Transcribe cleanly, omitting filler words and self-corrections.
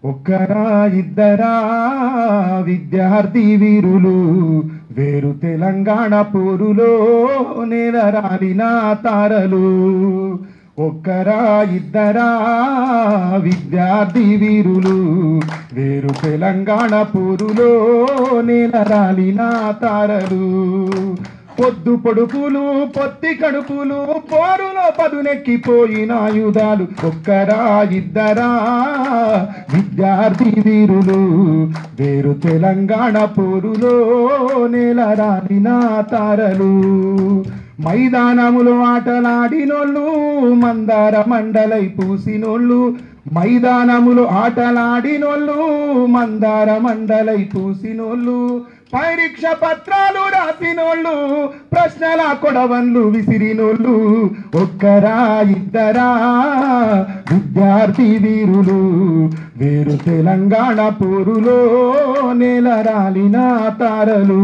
ఒక్కరా ఇద్దరా విద్యార్థి వీరులు వేరు తెలంగాణ పోరులో నేలరాలిన తారలు. ఒక్కరా ఇద్దరా విద్యార్థి వీరులు వేరు తెలంగాణ పోరులో నేలరాలిన తారలు. పొద్దు పొడుపులు పొత్తి కడుపులు పోరులో పదునెక్కిపోయిన ఆయుధాలు. ఒక్కరా ఇద్దరా విద్యార్థి వీరులు వేరు తెలంగాణ పోరులో నేలరాలిన తారలు. మైదానములో ఆటలాడినోళ్ళు మందార మండలై పూసినోళ్ళు. మైదానములో ఆటలాడినోళ్ళు మందార మండలై పూసినోళ్ళు. పరీక్ష పత్రాలు రాసినోళ్ళు ప్రశ్నల కొడవన్లు విసిరినోళ్ళు. ఒక్కరా ఇద్దరా విద్యార్థి వీరులు వేరు తెలంగాణ పోరులో నేలరాలిన తారలు.